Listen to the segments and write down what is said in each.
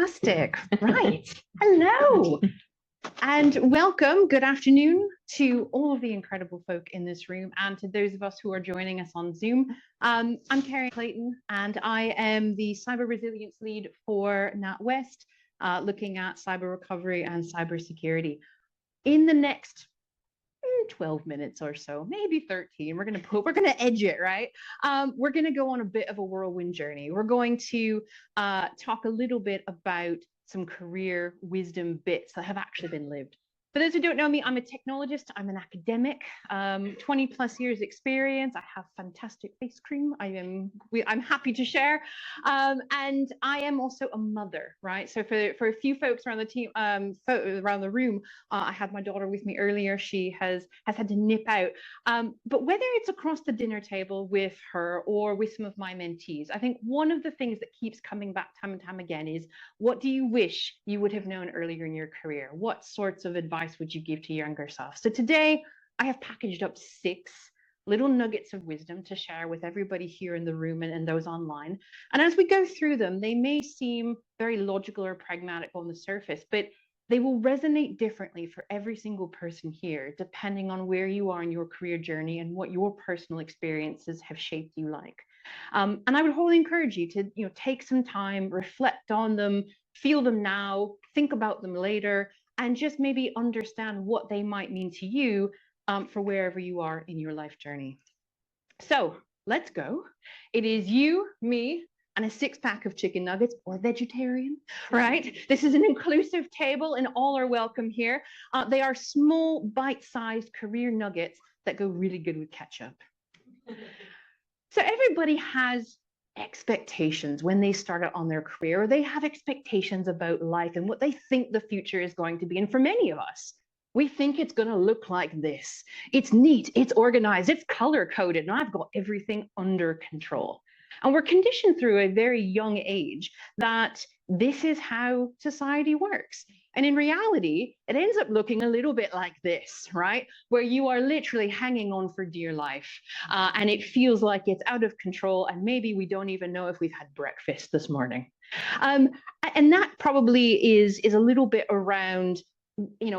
Fantastic. Right. Hello. And welcome, good afternoon to all of the incredible folk in this room and to those of us who are joining us on Zoom. I'm Kari-Anne Clayton, and I am the cyber resilience lead for NatWest, looking at cyber recovery and cybersecurity. In the next 12 minutes or so, maybe 13, we're gonna edge it, right? We're gonna go on a bit of a whirlwind journey. We're going to talk a little bit about some career wisdom bits that have actually been lived. For those who don't know me, I'm a technologist, I'm an academic, 20 plus years experience. I have fantastic face cream. I'm happy to share. And I am also a mother, right? So for a few folks around the team, around the room, I had my daughter with me earlier. She has had to nip out. But whether it's across the dinner table with her or with some of my mentees, I think one of the things that keeps coming back time and time again is, what do you wish you would have known earlier in your career? What sorts of advice would you give to your younger self? So today I have packaged up 6 little nuggets of wisdom to share with everybody here in the room and those online. And as we go through them, they may seem very logical or pragmatic on the surface, but they will resonate differently for every single person here, depending on where you are in your career journey and what your personal experiences have shaped you like. And I would wholly encourage you to take some time, reflect on them, feel them now, think about them later, and just maybe understand what they might mean to you for wherever you are in your life journey. So let's go. It is you, me, and a 6-pack of chicken nuggets, or vegetarian, right? This is an inclusive table and all are welcome here. They are small, bite-sized career nuggets that go really good with ketchup. So everybody has expectations when they start out on their career, or they have expectations about life and what they think the future is going to be. And for many of us, we think it's going to look like this. It's neat, it's organized, it's color-coded, and I've got everything under control. And we're conditioned through a very young age that this is how society works. And in reality, it ends up looking a little bit like this, right? Where you are literally hanging on for dear life. And it feels like it's out of control. And maybe we don't even know if we've had breakfast this morning. And that probably is a little bit around,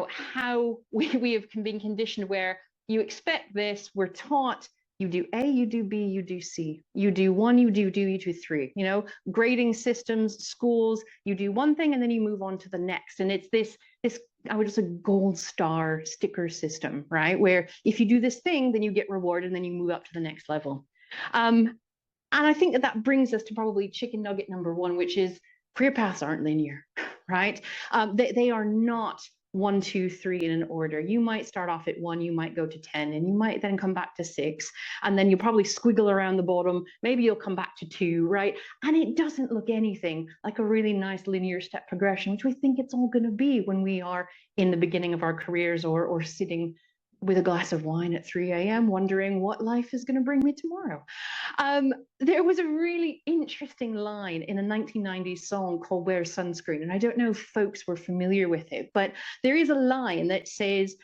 how we have been conditioned, where you expect this, we're taught, you do A, you do B, you do C. You do 1, you do 2, you do 3. Grading systems, schools, you do one thing and then you move on to the next. And it's this I would just say gold star sticker system, right? Where if you do this thing, then you get rewarded and then you move up to the next level. And I think that brings us to probably chicken nugget number 1, which is career paths aren't linear, right? They are not 1, 2, 3 in an order. You might start off at 1, you might go to 10, and you might then come back to 6, and then you'll probably squiggle around the bottom. Maybe you'll come back to 2, right? And it doesn't look anything like a really nice linear step progression, which we think it's all going to be when we are in the beginning of our careers, or sitting with a glass of wine at 3 a.m. wondering what life is going to bring me tomorrow. There was a really interesting line in a 1990s song called Wear Sunscreen, and I don't know if folks were familiar with it, but there is a line that says,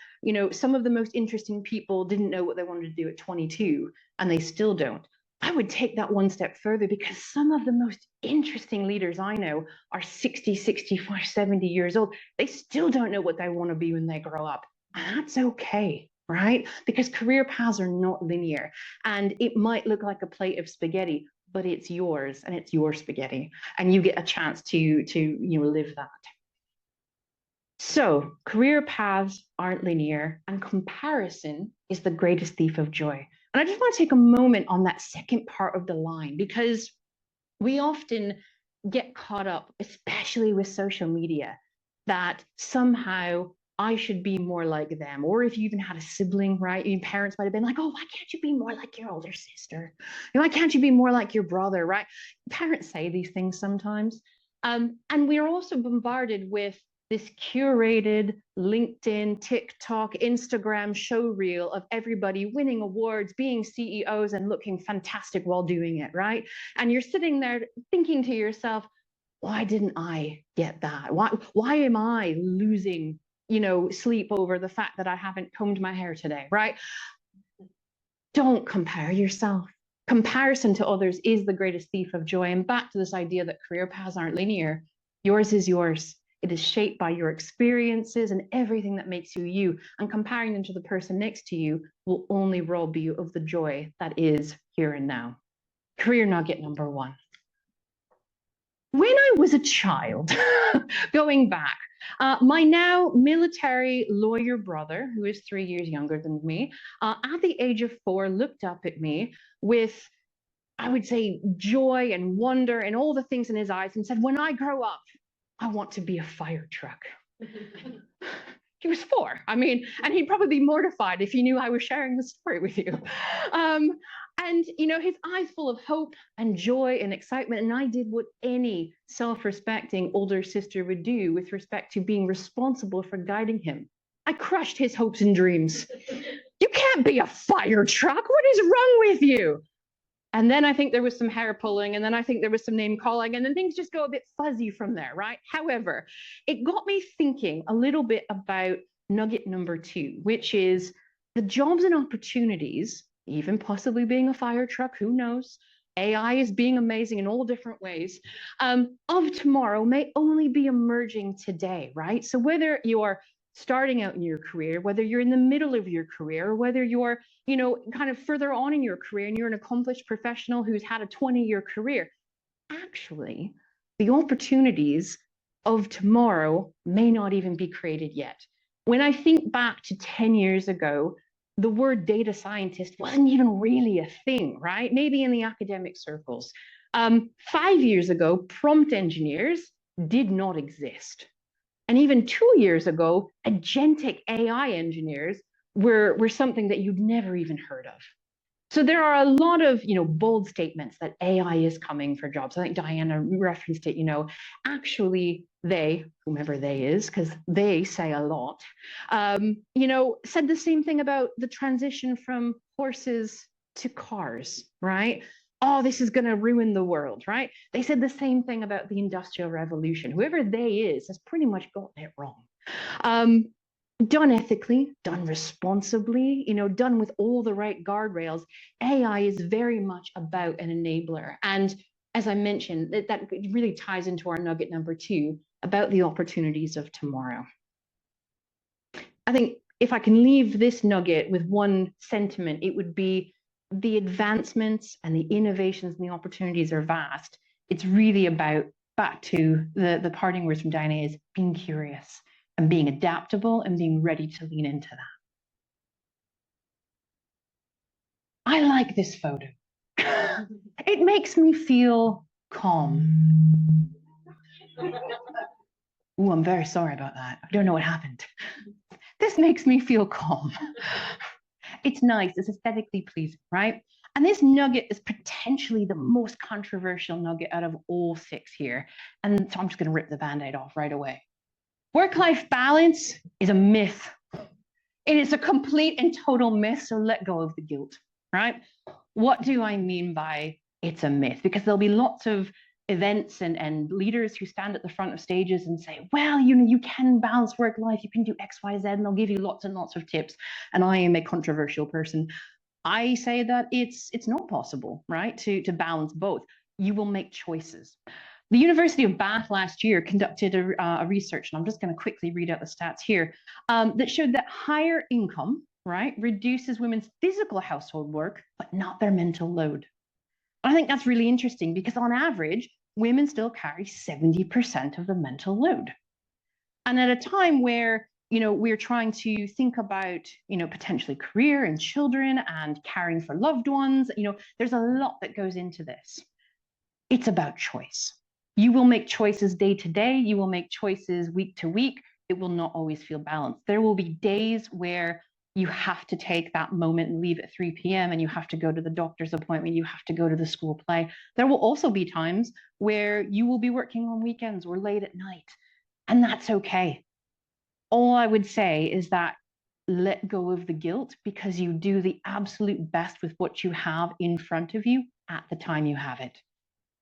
some of the most interesting people didn't know what they wanted to do at 22, and they still don't. I would take that one step further, because some of the most interesting leaders I know are 60, 65, 70 years old. They still don't know what they want to be when they grow up. And that's okay, right? Because career paths are not linear. And it might look like a plate of spaghetti, but it's yours and it's your spaghetti. And you get a chance to live that. So career paths aren't linear, and comparison is the greatest thief of joy. And I just want to take a moment on that second part of the line, because we often get caught up, especially with social media, that somehow I should be more like them. Or if you even had a sibling, right? Your parents might have been like, oh, why can't you be more like your older sister? Why can't you be more like your brother, right? Parents say these things sometimes. And we're also bombarded with this curated LinkedIn, TikTok, Instagram showreel of everybody winning awards, being CEOs, and looking fantastic while doing it, right? And you're sitting there thinking to yourself, why didn't I get that? Why am I losing sleep over the fact that I haven't combed my hair today, right? Don't compare yourself. Comparison to others is the greatest thief of joy. And back to this idea that career paths aren't linear. Yours is yours. It is shaped by your experiences and everything that makes you you. And comparing them to the person next to you will only rob you of the joy that is here and now. Career nugget number one. When I was a child, going back, my now military lawyer brother, who is 3 years younger than me, at the age of 4, looked up at me with, I would say, joy and wonder and all the things in his eyes and said, when I grow up, I want to be a fire truck. He was 4. I mean, and he'd probably be mortified if he knew I was sharing the story with you. And, you know, his eyes full of hope and joy and excitement. And I did what any self-respecting older sister would do with respect to being responsible for guiding him. I crushed his hopes and dreams. You can't be a fire truck. What is wrong with you? And then I think there was some hair pulling, and then I think there was some name calling, and then things just go a bit fuzzy from there, right? However, it got me thinking a little bit about nugget number 2, which is the jobs and opportunities, even possibly being a fire truck, who knows? AI is being amazing in all different ways, of tomorrow may only be emerging today, right? So whether you're starting out in your career, whether you're in the middle of your career, or whether you're, you know, kind of further on in your career and you're an accomplished professional who's had a 20-year career, actually, the opportunities of tomorrow may not even be created yet. When I think back to 10 years ago, the word data scientist wasn't even really a thing, right? Maybe in the academic circles. 5 years ago, prompt engineers did not exist. And even 2 years ago, agentic AI engineers were something that you'd never even heard of. So there are a lot of, you know, bold statements that AI is coming for jobs. I think Diana referenced it, you know, actually they, whomever they is, because they say a lot, you know, said the same thing about the transition from horses to cars, right? Oh, this is going to ruin the world, right? They said the same thing about the Industrial Revolution. Whoever they is has pretty much gotten it wrong. Done ethically, done responsibly, you know, done with all the right guardrails, AI is very much about an enabler. And as I mentioned, that really ties into our nugget number 2 about the opportunities of tomorrow. I think if I can leave this nugget with one sentiment, it would be the advancements and the innovations and the opportunities are vast. It's really about, back to the parting words from Diana, is being curious and being adaptable and being ready to lean into that. I like this photo. It makes me feel calm. Oh, I'm very sorry about that. I don't know what happened. This makes me feel calm. It's nice, it's aesthetically pleasing, right? And this nugget is potentially the most controversial nugget out of all 6 here. And so I'm just going to rip the Band-Aid off right away. Work-life balance is a myth. It is a complete and total myth, so let go of the guilt, right? What do I mean by it's a myth? Because there'll be lots of events and leaders who stand at the front of stages and say, well, you know, you can balance work life, you can do X, Y, Z, and they'll give you lots and lots of tips. And I am a controversial person. I say that it's not possible, right, to balance both. You will make choices. The University of Bath last year conducted a research, and I'm just going to quickly read out the stats here, that showed that higher income, right, reduces women's physical household work, but not their mental load. I think that's really interesting because on average, women still carry 70% of the mental load. And at a time where, you know, we're trying to think about, you know, potentially career and children and caring for loved ones, you know, there's a lot that goes into this. It's about choice. You will make choices day to day. You will make choices week to week. It will not always feel balanced. There will be days where you have to take that moment and leave at 3 p.m. and you have to go to the doctor's appointment, you have to go to the school play. There will also be times where you will be working on weekends or late at night, and that's okay. All I would say is that let go of the guilt because you do the absolute best with what you have in front of you at the time you have it.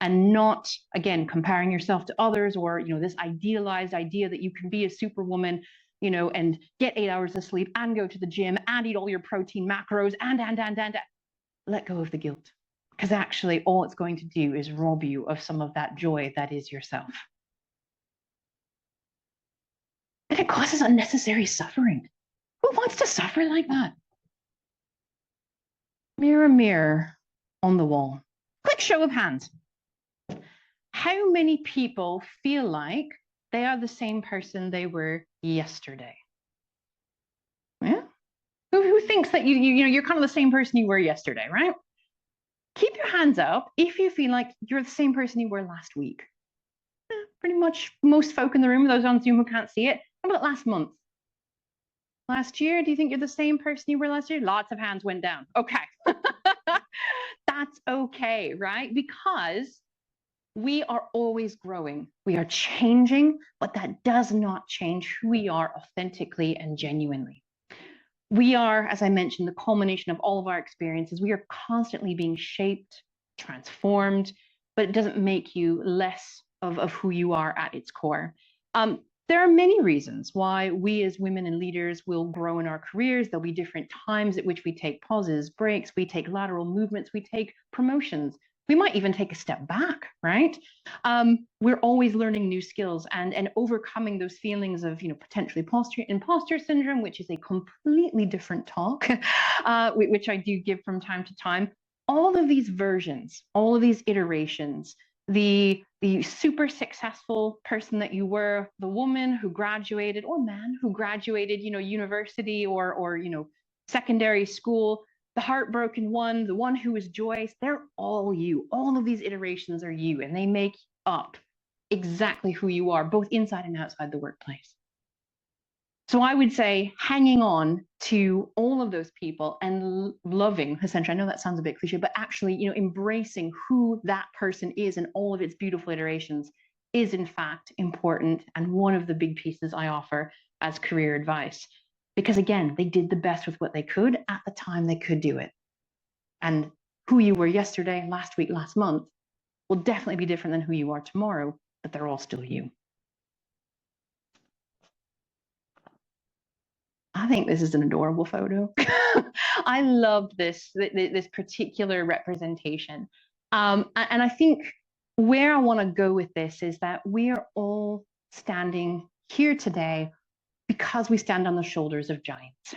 And not, again, comparing yourself to others or, you know, this idealized idea that you can be a superwoman, you know, and get 8 hours of sleep and go to the gym and eat all your protein macros and. Let go of the guilt, because actually all it's going to do is rob you of some of that joy that is yourself. and it causes unnecessary suffering. Who wants to suffer like that? Mirror, mirror on the wall. Quick show of hands. How many people feel like they are the same person they were yesterday? Yeah? Who thinks that you're kind of the same person you were yesterday, right? Keep your hands up if you feel like you're the same person you were last week. Pretty much most folk in the room, those on Zoom who can't see it. How about last month? Last year, do you think you're the same person you were last year? Lots of hands went down. Okay. That's okay, right? Because we are always growing. We are changing, but that does not change who we are authentically and genuinely. We are, as I mentioned, the culmination of all of our experiences. We are constantly being shaped, transformed, but it doesn't make you less of who you are at its core. There are many reasons why we as women and leaders will grow in our careers. There'll be different times at which we take pauses, breaks, we take lateral movements, we take promotions. We might even take a step back, right? We're always learning new skills and overcoming those feelings of, potentially imposter syndrome, which is a completely different talk, which I do give from time to time. All of these versions, all of these iterations, the super successful person that you were, the woman who graduated, or man who graduated, university or secondary school, the heartbroken one, the one who is joyous, they're all you. All of these iterations are you, and they make up exactly who you are, both inside and outside the workplace. So I would say hanging on to all of those people and loving, essentially, I know that sounds a bit cliche, but actually, embracing who that person is and all of its beautiful iterations is in fact important, and one of the big pieces I offer as career advice. Because again, they did the best with what they could at the time they could do it. And who you were yesterday, last week, last month will definitely be different than who you are tomorrow, but they're all still you. I think this is an adorable photo. I love this particular representation. And I think where I want to go with this is that we are all standing here today because we stand on the shoulders of giants.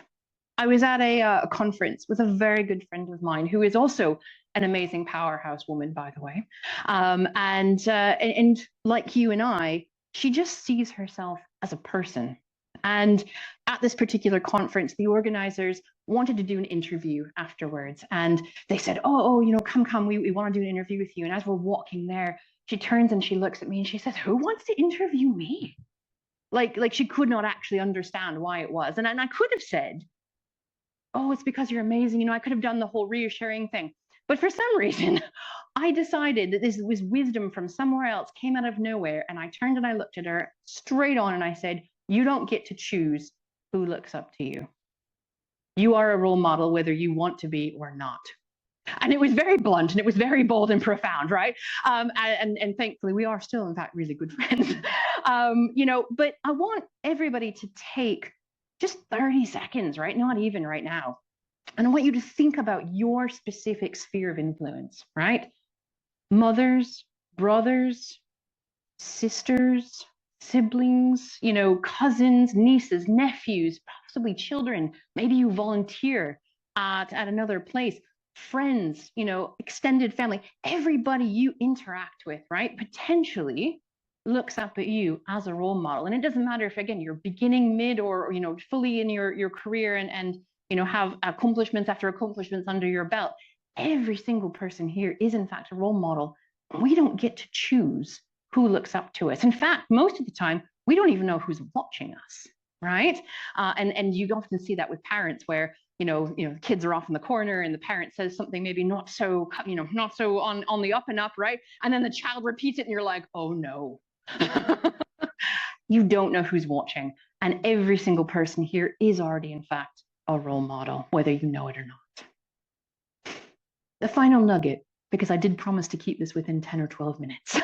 I was at a conference with a very good friend of mine who is also an amazing powerhouse woman, by the way. And like you and I, she just sees herself as a person. And at this particular conference, the organizers wanted to do an interview afterwards. And they said, come, we want to do an interview with you. And as we're walking there, she turns and she looks at me and she says, who wants to interview me? Like she could not actually understand why it was. And I could have said, oh, it's because you're amazing. I could have done the whole reassuring thing. But for some reason, I decided that this was wisdom from somewhere else, came out of nowhere. And I turned and I looked at her straight on and I said, you don't get to choose who looks up to you. You are a role model, whether you want to be or not. And it was very blunt and it was very bold and profound, right? And thankfully, we are still, in fact, really good friends. But I want everybody to take just 30 seconds, right? Not even right now. And I want you to think about your specific sphere of influence, right? Mothers, brothers, sisters, siblings, cousins, nieces, nephews, possibly children. Maybe you volunteer at another place, friends, extended family, everybody you interact with, right? Potentially looks up at you as a role model. And it doesn't matter if, again, you're beginning, mid, or fully in your career and have accomplishments after accomplishments under your belt. Every single person here is, in fact, a role model. We don't get to choose who looks up to us. In fact, most of the time, we don't even know who's watching us, right? And you often see that with parents where, kids are off in the corner and the parent says something maybe not so on the up and up, right? And then the child repeats it and you're like, oh no. You don't know who's watching. And every single person here is already, in fact, a role model, whether you know it or not. The final nugget, because I did promise to keep this within 10 or 12 minutes.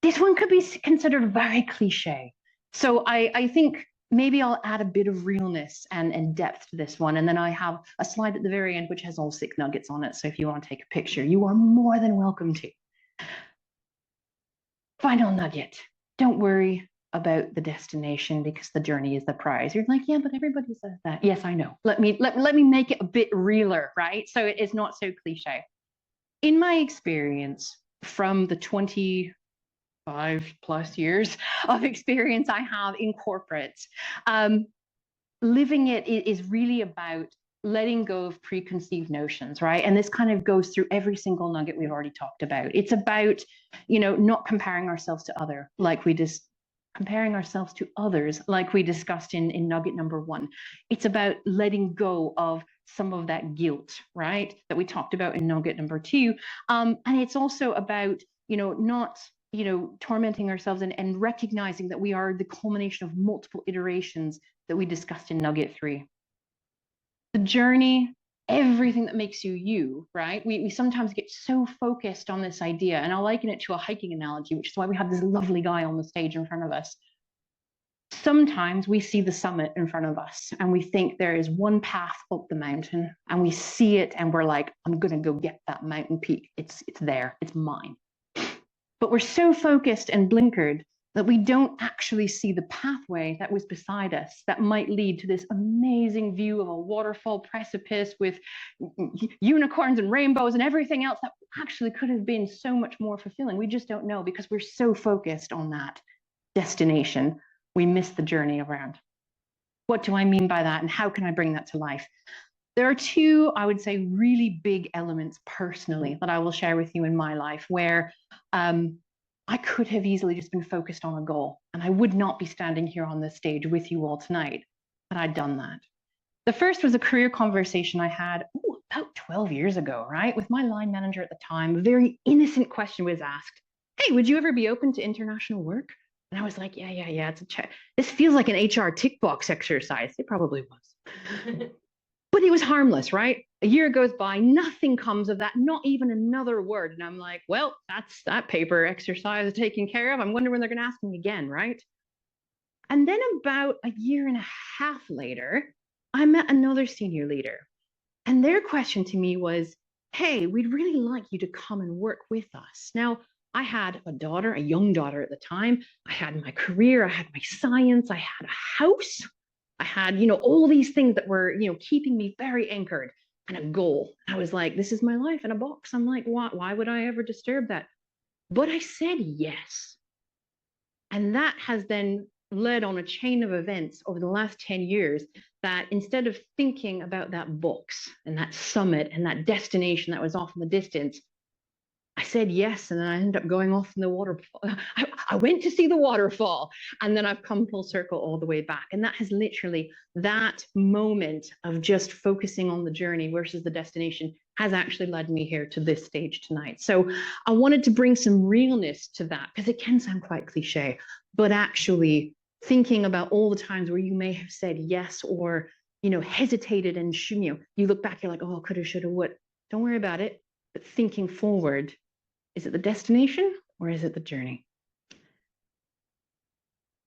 This one could be considered very cliche. So I think maybe I'll add a bit of realness and depth to this one. And then I have a slide at the very end, which has all 6 nuggets on it. So if you want to take a picture, you are more than welcome to. Final nugget. Don't worry about the destination because the journey is the prize. You're like, yeah, but everybody says that. Yes, I know. Let me make it a bit realer, right? So it is not so cliche. In my experience, from the 25+ years of experience I have in corporate, living it is really about letting go of preconceived notions, right? And this kind of goes through every single nugget we've already talked about. It's about, not comparing ourselves to comparing ourselves to others, like we discussed in nugget number 1. It's about letting go of some of that guilt, right? That we talked about in nugget number 2. And it's also about, not tormenting ourselves and recognizing that we are the culmination of multiple iterations that we discussed in nugget 3. The journey, everything that makes you you, right? We sometimes get so focused on this idea, and I'll liken it to a hiking analogy, which is why we have this lovely guy on the stage in front of us. Sometimes we see the summit in front of us and we think there is one path up the mountain, and we see it and we're like, I'm gonna go get that mountain peak. It's there, it's mine. But we're so focused and blinkered that we don't actually see the pathway that was beside us that might lead to this amazing view of a waterfall precipice with unicorns and rainbows and everything else that actually could have been so much more fulfilling. We just don't know because we're so focused on that destination. We miss the journey around. What do I mean by that, and how can I bring that to life? There are 2, I would say, really big elements personally that I will share with you in my life where I could have easily just been focused on a goal, and I would not be standing here on this stage with you all tonight had I done that. The first was a career conversation I had about 12 years ago, right? With my line manager at the time. A very innocent question was asked. Hey, would you ever be open to international work? And I was like, yeah, it's a check. This feels like an HR tick box exercise. It probably was. But it was harmless, right? A year goes by, nothing comes of that, not even another word. And I'm like, well, that's that paper exercise taken care of. I'm wondering when they're going to ask me again, right? And then about a year and a half later, I met another senior leader. And their question to me was, hey, we'd really like you to come and work with us. Now, I had a daughter, a young daughter at the time. I had my career, I had my science, I had a house. I had, all these things that were, keeping me very anchored, and a goal. I was like, this is my life in a box. I'm like, why would I ever disturb that? But I said yes. And that has then led on a chain of events over the last 10 years that instead of thinking about that box and that summit and that destination that was off in the distance, I said yes, and then I ended up going off in the waterfall. I went to see the waterfall, and then I've come full circle all the way back. And that has literally, that moment of just focusing on the journey versus the destination has actually led me here to this stage tonight. So I wanted to bring some realness to that, because it can sound quite cliche, but actually thinking about all the times where you may have said yes or, hesitated, and you look back, you're like, oh, coulda, shoulda, would. Don't worry about it. But thinking forward, is it the destination or is it the journey?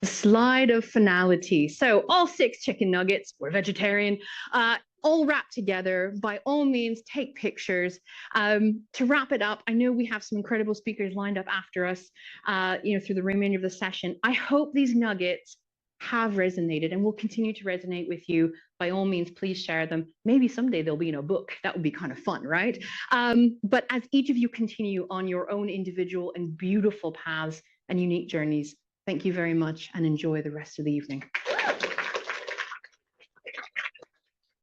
The slide of finality. So all 6 chicken nuggets, we're vegetarian, all wrapped together. By all means, take pictures. To wrap it up, I know we have some incredible speakers lined up after us, through the remainder of the session. I hope these nuggets have resonated and will continue to resonate with you. By all means, please share them. Maybe someday they'll be in a book. That would be kind of fun, right? But as each of you continue on your own individual and beautiful paths and unique journeys, thank you very much and enjoy the rest of the evening.